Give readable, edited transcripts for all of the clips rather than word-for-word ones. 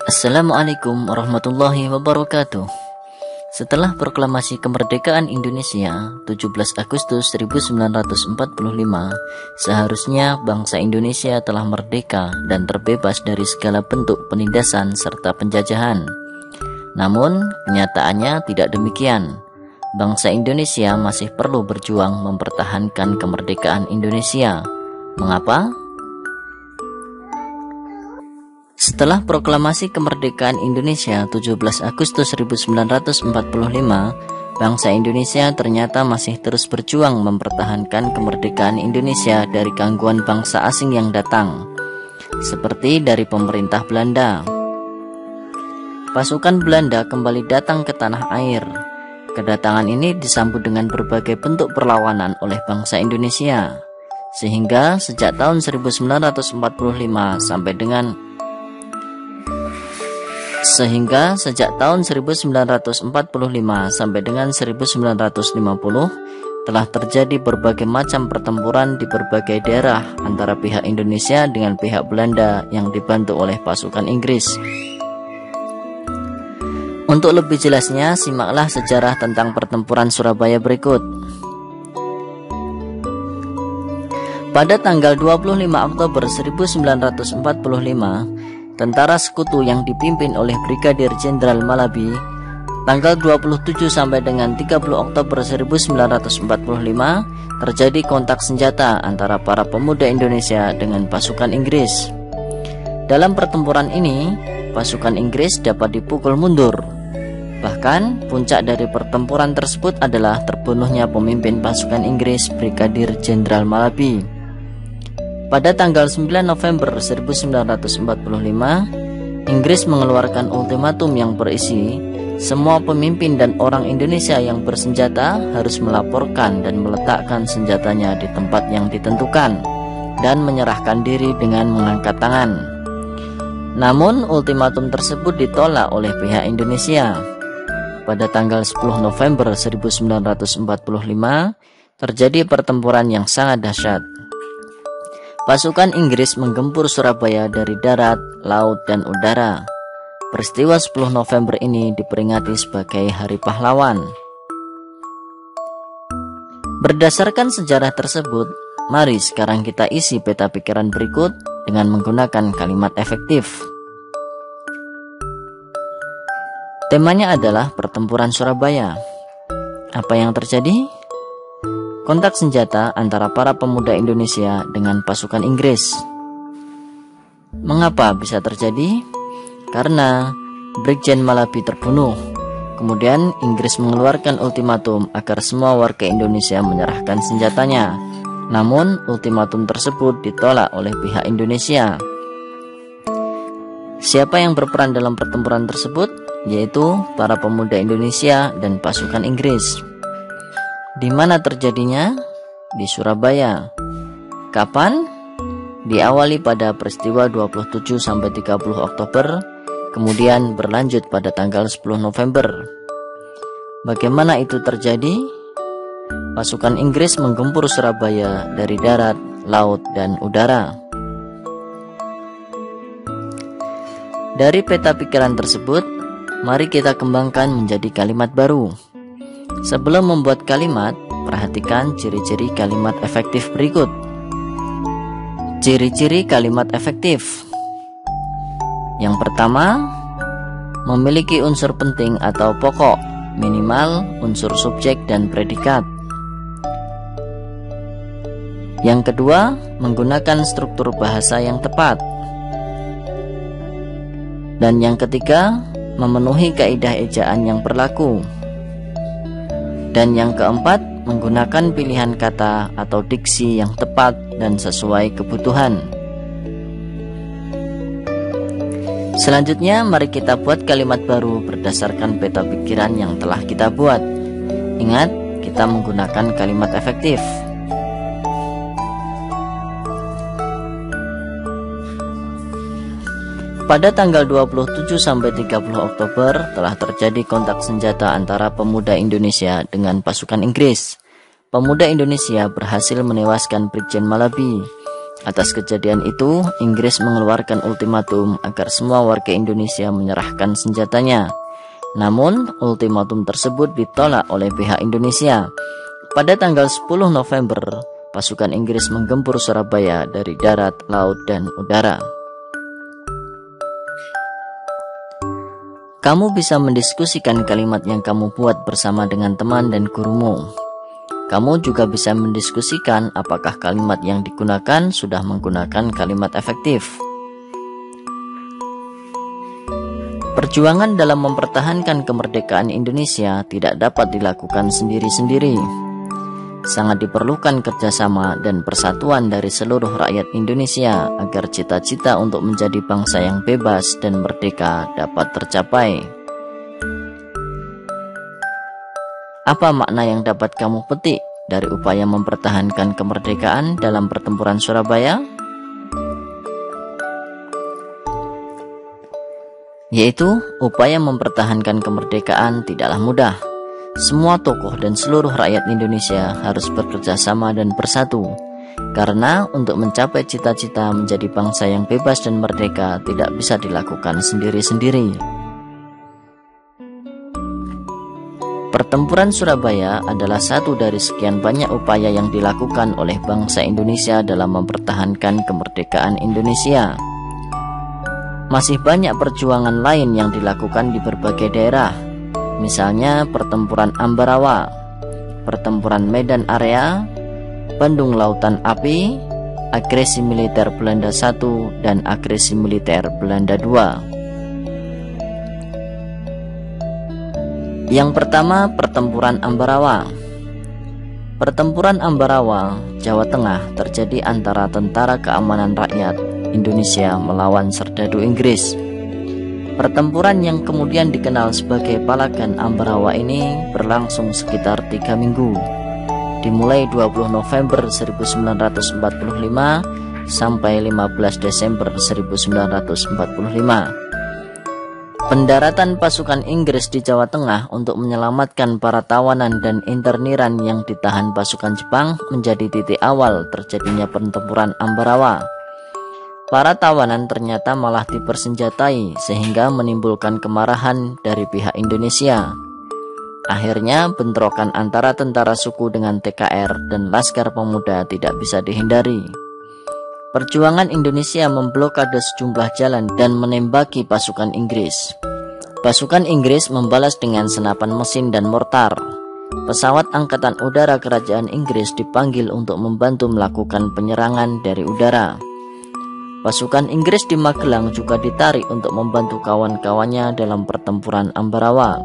Assalamualaikum warahmatullahi wabarakatuh. Setelah proklamasi kemerdekaan Indonesia 17 Agustus 1945, seharusnya bangsa Indonesia telah merdeka dan terbebas dari segala bentuk penindasan serta penjajahan. Namun, kenyataannya tidak demikian. Bangsa Indonesia masih perlu berjuang mempertahankan kemerdekaan Indonesia. Mengapa? Setelah proklamasi kemerdekaan Indonesia 17 Agustus 1945, bangsa Indonesia ternyata masih terus berjuang mempertahankan kemerdekaan Indonesia dari gangguan bangsa asing yang datang, seperti dari pemerintah Belanda. Pasukan Belanda kembali datang ke tanah air. Kedatangan ini disambut dengan berbagai bentuk perlawanan oleh bangsa Indonesia, sehingga sejak tahun 1945 sampai dengan 1950 telah terjadi berbagai macam pertempuran di berbagai daerah antara pihak Indonesia dengan pihak Belanda yang dibantu oleh pasukan Inggris. Untuk lebih jelasnya, simaklah sejarah tentang pertempuran Surabaya berikut. Pada tanggal 25 Oktober 1945, tentara sekutu yang dipimpin oleh Brigadir Jenderal Malabi, tanggal 27 sampai dengan 30 Oktober 1945 terjadi kontak senjata antara para pemuda Indonesia dengan pasukan Inggris. Dalam pertempuran ini, pasukan Inggris dapat dipukul mundur. Bahkan, puncak dari pertempuran tersebut adalah terbunuhnya pemimpin pasukan Inggris, Brigadir Jenderal Malabi. Pada tanggal 9 November 1945, Inggris mengeluarkan ultimatum yang berisi semua pemimpin dan orang Indonesia yang bersenjata harus melaporkan dan meletakkan senjatanya di tempat yang ditentukan dan menyerahkan diri dengan mengangkat tangan. Namun, ultimatum tersebut ditolak oleh pihak Indonesia. Pada tanggal 10 November 1945, terjadi pertempuran yang sangat dahsyat. Pasukan Inggris menggempur Surabaya dari darat, laut, dan udara. Peristiwa 10 November ini diperingati sebagai Hari Pahlawan. Berdasarkan sejarah tersebut, mari sekarang kita isi peta pikiran berikut dengan menggunakan kalimat efektif. Temanya adalah pertempuran Surabaya. Apa yang terjadi? Kontak senjata antara para pemuda Indonesia dengan pasukan Inggris. Mengapa bisa terjadi? Karena Brigjen Malabi terbunuh. Kemudian Inggris mengeluarkan ultimatum agar semua warga Indonesia menyerahkan senjatanya. Namun ultimatum tersebut ditolak oleh pihak Indonesia. Siapa yang berperan dalam pertempuran tersebut? Yaitu para pemuda Indonesia dan pasukan Inggris. Di mana terjadinya? Di Surabaya. Kapan? Diawali pada peristiwa 27 sampai 30 Oktober, kemudian berlanjut pada tanggal 10 November. Bagaimana itu terjadi? Pasukan Inggris menggempur Surabaya dari darat, laut, dan udara. Dari peta pikiran tersebut, mari kita kembangkan menjadi kalimat baru. Sebelum membuat kalimat, perhatikan ciri-ciri kalimat efektif berikut. Ciri-ciri kalimat efektif. Yang pertama, memiliki unsur penting atau pokok, minimal unsur subjek dan predikat. Yang kedua, menggunakan struktur bahasa yang tepat. Dan yang ketiga, memenuhi kaidah ejaan yang berlaku. Dan yang keempat, menggunakan pilihan kata atau diksi yang tepat dan sesuai kebutuhan. Selanjutnya, mari kita buat kalimat baru berdasarkan peta pikiran yang telah kita buat. Ingat, kita menggunakan kalimat efektif. Pada tanggal 27 sampai 30 Oktober telah terjadi kontak senjata antara pemuda Indonesia dengan pasukan Inggris. Pemuda Indonesia berhasil menewaskan Brigjen Malabi. Atas kejadian itu, Inggris mengeluarkan ultimatum agar semua warga Indonesia menyerahkan senjatanya. Namun, ultimatum tersebut ditolak oleh pihak Indonesia. Pada tanggal 10 November, pasukan Inggris menggempur Surabaya dari darat, laut, dan udara. Kamu bisa mendiskusikan kalimat yang kamu buat bersama dengan teman dan gurumu. Kamu juga bisa mendiskusikan apakah kalimat yang digunakan sudah menggunakan kalimat efektif. Perjuangan dalam mempertahankan kemerdekaan Indonesia tidak dapat dilakukan sendiri-sendiri. Sangat diperlukan kerjasama dan persatuan dari seluruh rakyat Indonesia agar cita-cita untuk menjadi bangsa yang bebas dan merdeka dapat tercapai. Apa makna yang dapat kamu petik dari upaya mempertahankan kemerdekaan dalam pertempuran Surabaya? Yaitu, upaya mempertahankan kemerdekaan tidaklah mudah. Semua tokoh dan seluruh rakyat Indonesia harus bekerja sama dan bersatu. Karena untuk mencapai cita-cita menjadi bangsa yang bebas dan merdeka tidak bisa dilakukan sendiri-sendiri. Pertempuran Surabaya adalah satu dari sekian banyak upaya yang dilakukan oleh bangsa Indonesia dalam mempertahankan kemerdekaan Indonesia. Masih banyak perjuangan lain yang dilakukan di berbagai daerah, misalnya Pertempuran Ambarawa, Pertempuran Medan Area, Bandung Lautan Api, Agresi Militer Belanda I, dan Agresi Militer Belanda II. Yang pertama, Pertempuran Ambarawa. Pertempuran Ambarawa, Jawa Tengah terjadi antara Tentara Keamanan Rakyat Indonesia melawan serdadu Inggris. Pertempuran yang kemudian dikenal sebagai Palagan Ambarawa ini berlangsung sekitar 3 minggu, dimulai 20 November 1945 sampai 15 Desember 1945. Pendaratan pasukan Inggris di Jawa Tengah untuk menyelamatkan para tawanan dan interniran yang ditahan pasukan Jepang menjadi titik awal terjadinya pertempuran Ambarawa. Para tawanan ternyata malah dipersenjatai sehingga menimbulkan kemarahan dari pihak Indonesia. Akhirnya bentrokan antara tentara suku dengan TKR dan Laskar Pemuda tidak bisa dihindari. Perjuangan Indonesia memblokade sejumlah jalan dan menembaki pasukan Inggris. Pasukan Inggris membalas dengan senapan mesin dan mortar. Pesawat Angkatan Udara Kerajaan Inggris dipanggil untuk membantu melakukan penyerangan dari udara. Pasukan Inggris di Magelang juga ditarik untuk membantu kawan-kawannya dalam pertempuran Ambarawa.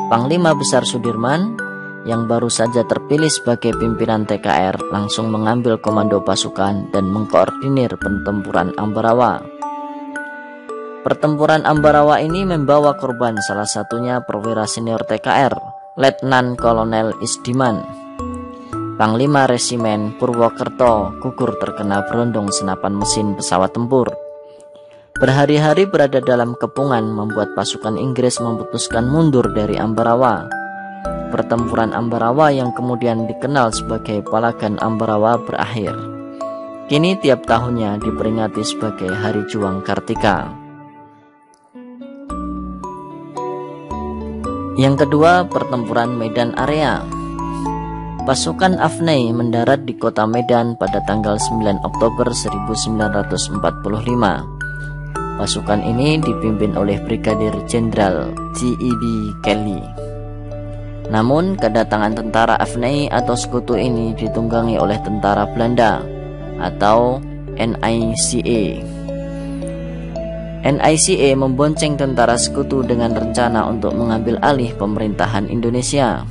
Panglima Besar Sudirman yang baru saja terpilih sebagai pimpinan TKR langsung mengambil komando pasukan dan mengkoordinir pertempuran Ambarawa. Pertempuran Ambarawa ini membawa korban, salah satunya perwira senior TKR, Letnan Kolonel Isdiman. Panglima Resimen Purwokerto gugur terkena berondong senapan mesin pesawat tempur. Berhari-hari berada dalam kepungan membuat pasukan Inggris memutuskan mundur dari Ambarawa. Pertempuran Ambarawa yang kemudian dikenal sebagai Palagan Ambarawa berakhir. Kini tiap tahunnya diperingati sebagai Hari Juang Kartika. Yang kedua, Pertempuran Medan Area. Pasukan Afnei mendarat di kota Medan pada tanggal 9 Oktober 1945. Pasukan ini dipimpin oleh Brigadir Jenderal J.E.B. Kelly. Namun, kedatangan tentara Afnei atau sekutu ini ditunggangi oleh tentara Belanda atau NICE. NICE membonceng tentara sekutu dengan rencana untuk mengambil alih pemerintahan Indonesia.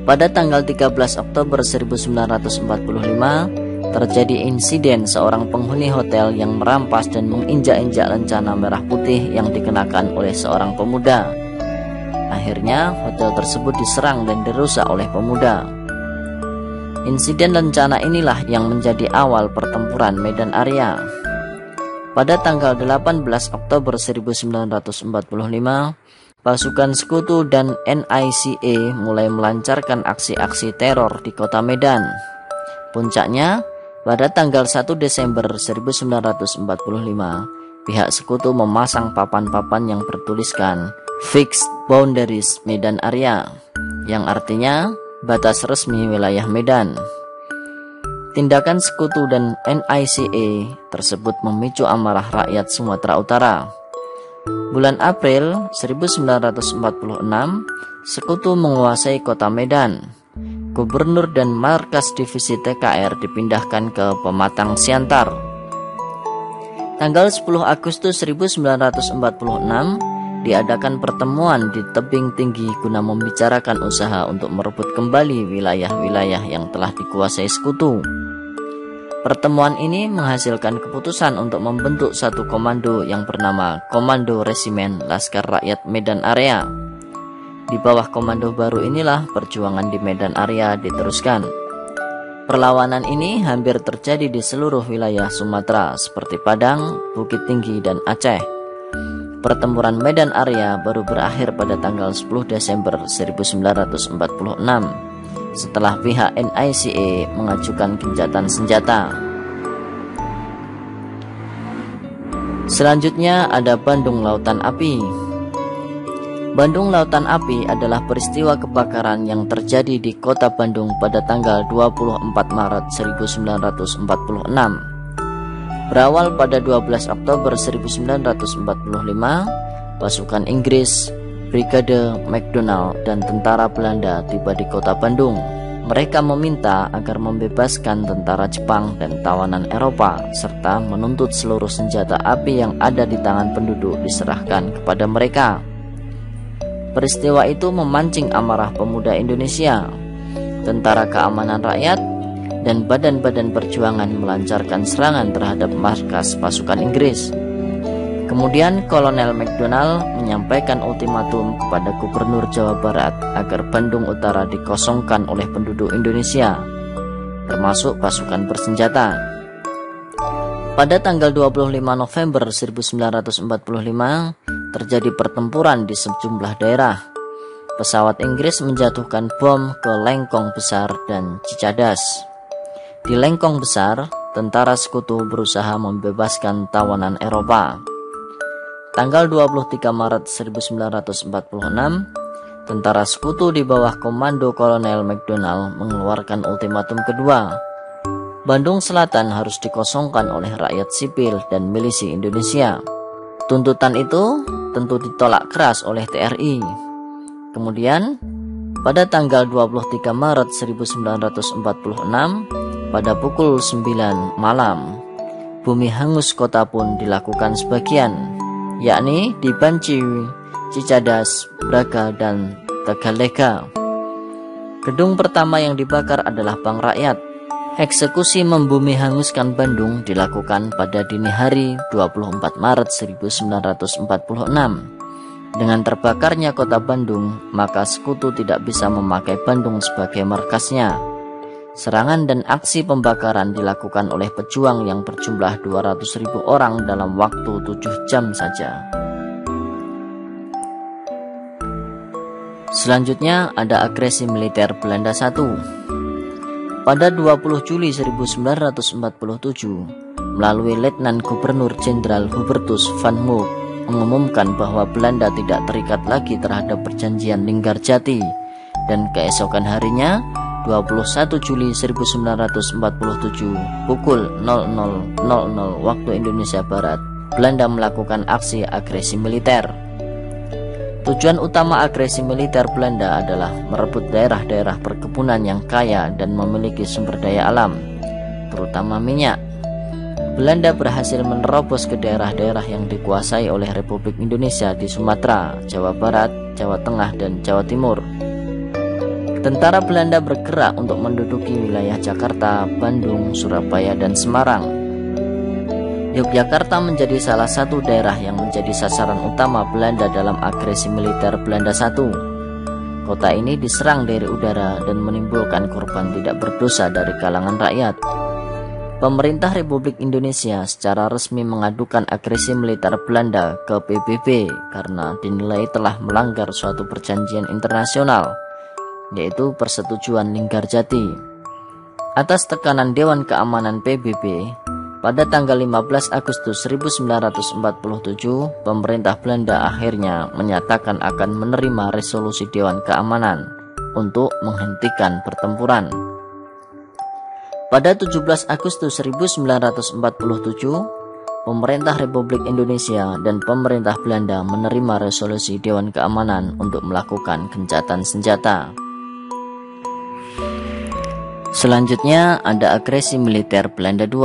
Pada tanggal 13 Oktober 1945, terjadi insiden seorang penghuni hotel yang merampas dan menginjak-injak lencana merah putih yang dikenakan oleh seorang pemuda. Akhirnya, hotel tersebut diserang dan dirusak oleh pemuda. Insiden lencana inilah yang menjadi awal pertempuran Medan Area. Pada tanggal 18 Oktober 1945, pasukan sekutu dan NICE mulai melancarkan aksi-aksi teror di kota Medan. Puncaknya, Pada tanggal 1 Desember 1945, pihak sekutu memasang papan-papan yang bertuliskan Fixed Boundaries Medan Area, yang artinya batas resmi wilayah Medan. Tindakan sekutu dan NICE tersebut memicu amarah rakyat Sumatera Utara. Bulan April 1946, sekutu menguasai kota Medan. Gubernur dan markas divisi TKR dipindahkan ke Pematang Siantar. Tanggal 10 Agustus 1946, diadakan pertemuan di tebing tinggi guna membicarakan usaha untuk merebut kembali wilayah-wilayah yang telah dikuasai sekutu. Pertemuan ini menghasilkan keputusan untuk membentuk satu komando yang bernama Komando Resimen Laskar Rakyat Medan Area. Di bawah komando baru inilah perjuangan di Medan Area diteruskan. Perlawanan ini hampir terjadi di seluruh wilayah Sumatera seperti Padang, Bukit Tinggi, dan Aceh. Pertempuran Medan Area baru berakhir pada tanggal 10 Desember 1946. Setelah pihak NICE mengajukan gencatan senjata. Selanjutnya ada Bandung Lautan Api. Bandung Lautan Api adalah peristiwa kebakaran yang terjadi di kota Bandung pada tanggal 24 Maret 1946. Berawal pada 12 Oktober 1945, pasukan Inggris, Brigade McDonald dan tentara Belanda tiba di kota Bandung. Mereka meminta agar membebaskan tentara Jepang dan tawanan Eropa, serta menuntut seluruh senjata api yang ada di tangan penduduk diserahkan kepada mereka. Peristiwa itu memancing amarah pemuda Indonesia. Tentara Keamanan Rakyat dan badan-badan perjuangan melancarkan serangan terhadap markas pasukan Inggris. Kemudian Kolonel McDonald menyampaikan ultimatum kepada Gubernur Jawa Barat agar Bandung Utara dikosongkan oleh penduduk Indonesia, termasuk pasukan bersenjata. Pada tanggal 25 November 1945, terjadi pertempuran di sejumlah daerah. Pesawat Inggris menjatuhkan bom ke Lengkong Besar dan Cicadas. Di Lengkong Besar, tentara sekutu berusaha membebaskan tawanan Eropa. Tanggal 23 Maret 1946, tentara sekutu di bawah komando Kolonel McDonald mengeluarkan ultimatum kedua. Bandung Selatan harus dikosongkan oleh rakyat sipil dan milisi Indonesia. Tuntutan itu tentu ditolak keras oleh TRI. Kemudian, pada tanggal 23 Maret 1946, pada pukul 9 malam, bumi hangus kota pun dilakukan sebagian, yakni di Banci, Cicadas, Braga, dan Tagalega. Gedung pertama yang dibakar adalah Bank Rakyat. Eksekusi membumi hanguskan Bandung dilakukan pada dini hari 24 Maret 1946. Dengan terbakarnya kota Bandung, maka sekutu tidak bisa memakai Bandung sebagai markasnya. Serangan dan aksi pembakaran dilakukan oleh pejuang yang berjumlah 200.000 orang dalam waktu 7 jam saja. Selanjutnya ada agresi militer Belanda I. Pada 20 Juli 1947, melalui Letnan Gubernur Jenderal Hubertus van Mook mengumumkan bahwa Belanda tidak terikat lagi terhadap perjanjian Linggarjati, dan keesokan harinya 21 Juli 1947 pukul 00.00 waktu Indonesia Barat, Belanda melakukan aksi agresi militer. Tujuan utama agresi militer Belanda adalah merebut daerah-daerah perkebunan yang kaya dan memiliki sumber daya alam, terutama minyak. Belanda berhasil menerobos ke daerah-daerah yang dikuasai oleh Republik Indonesia di Sumatera, Jawa Barat, Jawa Tengah, dan Jawa Timur. Tentara Belanda bergerak untuk menduduki wilayah Jakarta, Bandung, Surabaya, dan Semarang. Yogyakarta menjadi salah satu daerah yang menjadi sasaran utama Belanda dalam agresi militer Belanda I. Kota ini diserang dari udara dan menimbulkan korban tidak berdosa dari kalangan rakyat. Pemerintah Republik Indonesia secara resmi mengadukan agresi militer Belanda ke PBB karena dinilai telah melanggar suatu perjanjian internasional, yaitu Persetujuan Linggarjati. Atas tekanan Dewan Keamanan PBB, pada tanggal 15 Agustus 1947, pemerintah Belanda akhirnya menyatakan akan menerima resolusi Dewan Keamanan untuk menghentikan pertempuran. Pada 17 Agustus 1947, pemerintah Republik Indonesia dan pemerintah Belanda menerima resolusi Dewan Keamanan untuk melakukan gencatan senjata. Selanjutnya ada agresi militer Belanda II.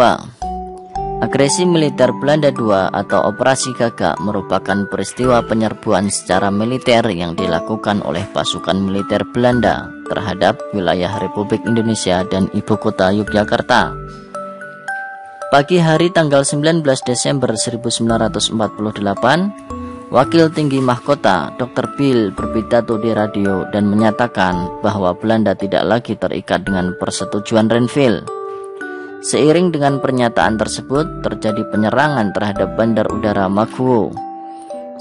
Agresi militer Belanda II atau Operasi Gagak merupakan peristiwa penyerbuan secara militer yang dilakukan oleh pasukan militer Belanda terhadap wilayah Republik Indonesia dan ibu kota Yogyakarta. Pagi hari tanggal 19 Desember 1948, Wakil Tinggi Mahkota Dr. Bill berpidato di radio dan menyatakan bahwa Belanda tidak lagi terikat dengan persetujuan Renville. Seiring dengan pernyataan tersebut, terjadi penyerangan terhadap bandar udara Maguwo.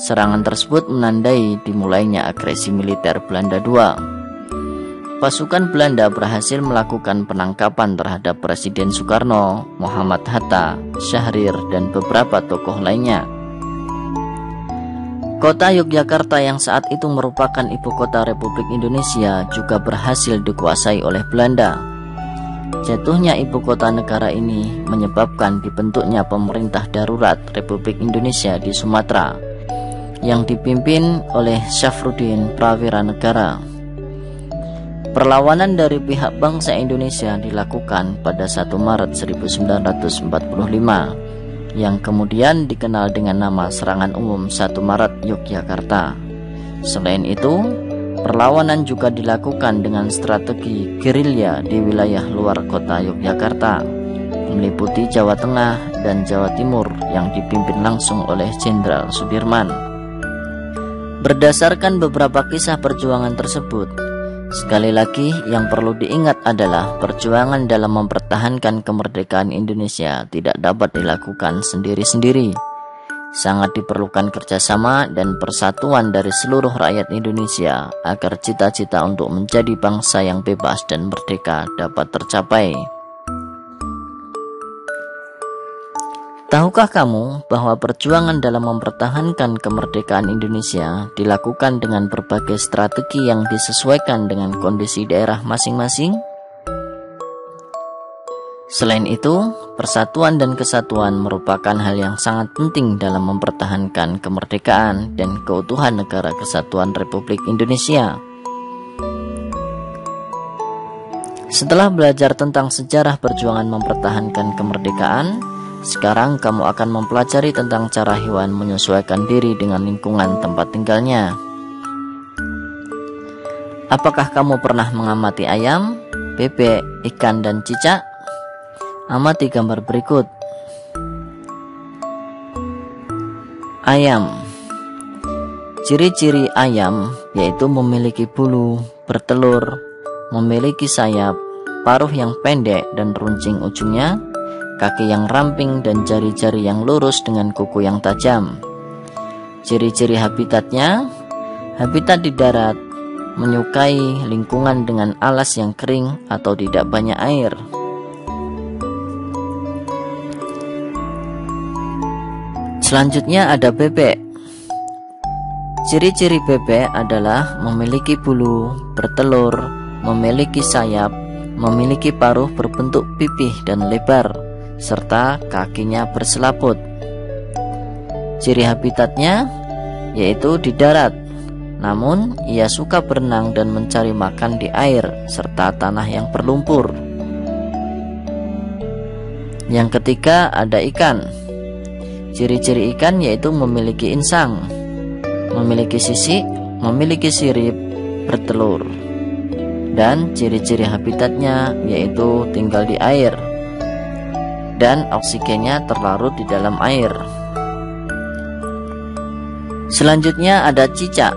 Serangan tersebut menandai dimulainya agresi militer Belanda II. Pasukan Belanda berhasil melakukan penangkapan terhadap Presiden Soekarno, Muhammad Hatta, Syahrir, dan beberapa tokoh lainnya. Kota Yogyakarta yang saat itu merupakan ibu kota Republik Indonesia juga berhasil dikuasai oleh Belanda. Jatuhnya ibu kota negara ini menyebabkan dibentuknya pemerintah darurat Republik Indonesia di Sumatera yang dipimpin oleh Syafruddin Prawira Negara. Perlawanan dari pihak bangsa Indonesia dilakukan pada 1 Maret 1945 yang kemudian dikenal dengan nama Serangan Umum 1 Maret Yogyakarta. Selain itu, perlawanan juga dilakukan dengan strategi gerilya di wilayah luar kota Yogyakarta, meliputi Jawa Tengah dan Jawa Timur yang dipimpin langsung oleh Jenderal Sudirman. Berdasarkan beberapa kisah perjuangan tersebut, sekali lagi yang perlu diingat adalah perjuangan dalam mempertahankan kemerdekaan Indonesia tidak dapat dilakukan sendiri-sendiri. Sangat diperlukan kerjasama dan persatuan dari seluruh rakyat Indonesia agar cita-cita untuk menjadi bangsa yang bebas dan merdeka dapat tercapai. Tahukah kamu bahwa perjuangan dalam mempertahankan kemerdekaan Indonesia dilakukan dengan berbagai strategi yang disesuaikan dengan kondisi daerah masing-masing? Selain itu, persatuan dan kesatuan merupakan hal yang sangat penting dalam mempertahankan kemerdekaan dan keutuhan Negara Kesatuan Republik Indonesia. Setelah belajar tentang sejarah perjuangan mempertahankan kemerdekaan, sekarang kamu akan mempelajari tentang cara hewan menyesuaikan diri dengan lingkungan tempat tinggalnya. Apakah kamu pernah mengamati ayam, bebek, ikan, dan cicak? Amati gambar berikut. Ayam. Ciri-ciri ayam yaitu memiliki bulu, bertelur, memiliki sayap, paruh yang pendek dan runcing ujungnya, kaki yang ramping dan jari-jari yang lurus dengan kuku yang tajam. Ciri-ciri habitatnya, habitat di darat, menyukai lingkungan dengan alas yang kering atau tidak banyak air. Selanjutnya ada bebek. Ciri-ciri bebek adalah memiliki bulu, bertelur, memiliki sayap, memiliki paruh berbentuk pipih dan lebar, serta kakinya berselaput. Ciri habitatnya yaitu di darat, namun ia suka berenang dan mencari makan di air serta tanah yang berlumpur. Yang ketiga ada ikan. Ciri-ciri ikan yaitu memiliki insang, memiliki sisik, memiliki sirip, bertelur. Dan ciri-ciri habitatnya yaitu tinggal di air dan oksigennya terlarut di dalam air. Selanjutnya ada cicak.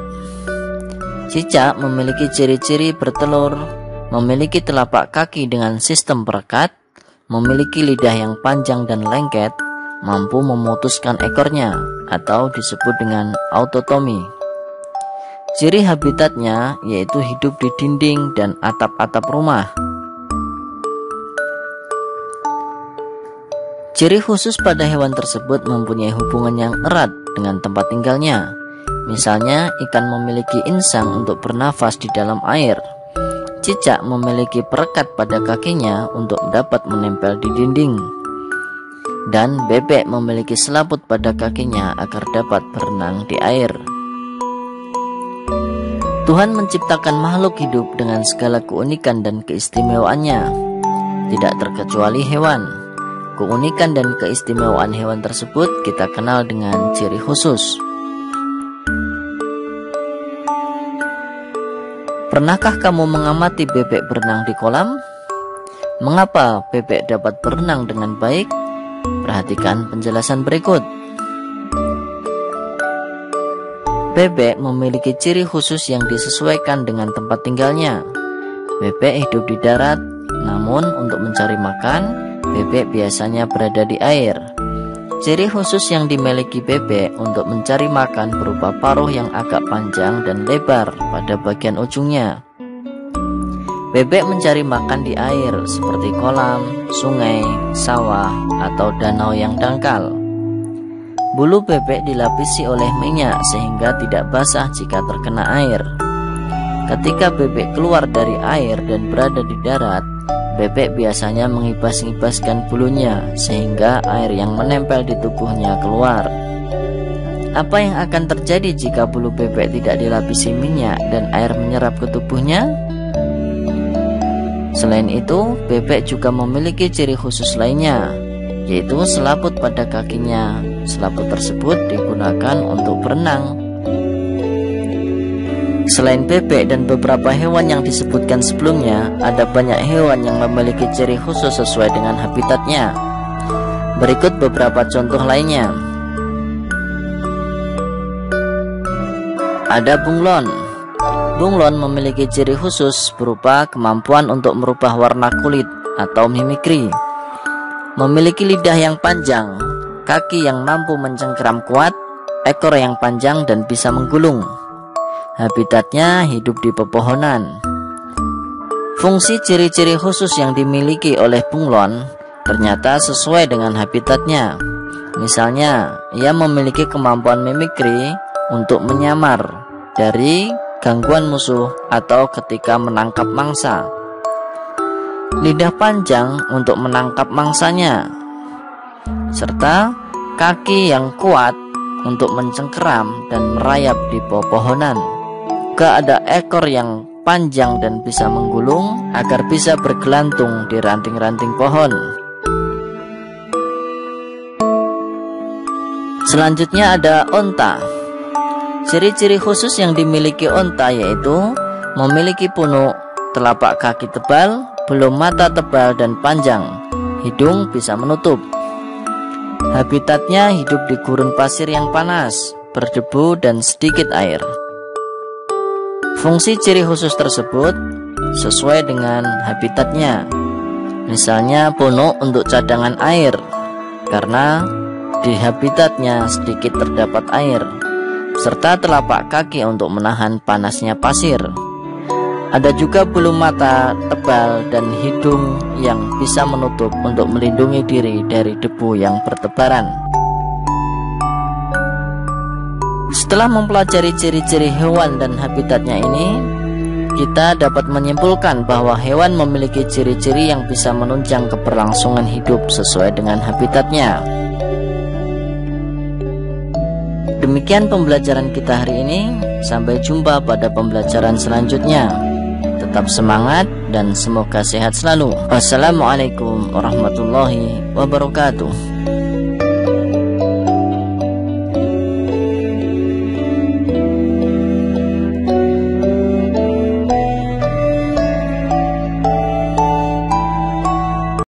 Cicak memiliki ciri-ciri bertelur, memiliki telapak kaki dengan sistem perekat, memiliki lidah yang panjang dan lengket, mampu memutuskan ekornya atau disebut dengan autotomi. Ciri habitatnya yaitu hidup di dinding dan atap-atap rumah. Ciri khusus pada hewan tersebut mempunyai hubungan yang erat dengan tempat tinggalnya. Misalnya, ikan memiliki insang untuk bernafas di dalam air. Cicak memiliki perekat pada kakinya untuk dapat menempel di dinding. Dan bebek memiliki selaput pada kakinya agar dapat berenang di air. Tuhan menciptakan makhluk hidup dengan segala keunikan dan keistimewaannya, tidak terkecuali hewan. Keunikan dan keistimewaan hewan tersebut kita kenal dengan ciri khusus. Pernahkah kamu mengamati bebek berenang di kolam? Mengapa bebek dapat berenang dengan baik? Perhatikan penjelasan berikut. Bebek memiliki ciri khusus yang disesuaikan dengan tempat tinggalnya. Bebek hidup di darat, namun untuk mencari makan, bebek biasanya berada di air. Ciri khusus yang dimiliki bebek untuk mencari makan berupa paruh yang agak panjang dan lebar pada bagian ujungnya. Bebek mencari makan di air seperti kolam, sungai, sawah, atau danau yang dangkal. Bulu bebek dilapisi oleh minyak sehingga tidak basah jika terkena air. Ketika bebek keluar dari air dan berada di darat, bebek biasanya mengibas-ngibaskan bulunya sehingga air yang menempel di tubuhnya keluar. Apa yang akan terjadi jika bulu bebek tidak dilapisi minyak dan air menyerap ke tubuhnya? Selain itu, bebek juga memiliki ciri khusus lainnya, yaitu selaput pada kakinya. Selaput tersebut digunakan untuk berenang. Selain bebek dan beberapa hewan yang disebutkan sebelumnya, ada banyak hewan yang memiliki ciri khusus sesuai dengan habitatnya. Berikut beberapa contoh lainnya. Ada bunglon. Bunglon memiliki ciri khusus berupa kemampuan untuk merubah warna kulit atau mimikri. Memiliki lidah yang panjang, kaki yang mampu mencengkeram kuat, ekor yang panjang dan bisa menggulung. Habitatnya hidup di pepohonan. Fungsi ciri-ciri khusus yang dimiliki oleh bunglon ternyata sesuai dengan habitatnya. Misalnya, ia memiliki kemampuan mimikri untuk menyamar dari gangguan musuh atau ketika menangkap mangsa. Lidah panjang untuk menangkap mangsanya, serta kaki yang kuat untuk mencengkeram dan merayap di pepohonan. Juga ada ekor yang panjang dan bisa menggulung agar bisa bergelantung di ranting-ranting pohon. Selanjutnya ada onta. Ciri-ciri khusus yang dimiliki onta yaitu memiliki punuk, telapak kaki tebal, bulu mata tebal dan panjang, hidung bisa menutup. Habitatnya hidup di gurun pasir yang panas, berdebu dan sedikit air. Fungsi ciri khusus tersebut sesuai dengan habitatnya. Misalnya punuk untuk cadangan air, karena di habitatnya sedikit terdapat air, serta telapak kaki untuk menahan panasnya pasir. Ada juga bulu mata tebal dan hidung yang bisa menutup untuk melindungi diri dari debu yang bertebaran. Setelah mempelajari ciri-ciri hewan dan habitatnya ini, kita dapat menyimpulkan bahwa hewan memiliki ciri-ciri yang bisa menunjang keberlangsungan hidup sesuai dengan habitatnya. Demikian pembelajaran kita hari ini. Sampai jumpa pada pembelajaran selanjutnya. Tetap semangat dan semoga sehat selalu. Wassalamualaikum warahmatullahi wabarakatuh.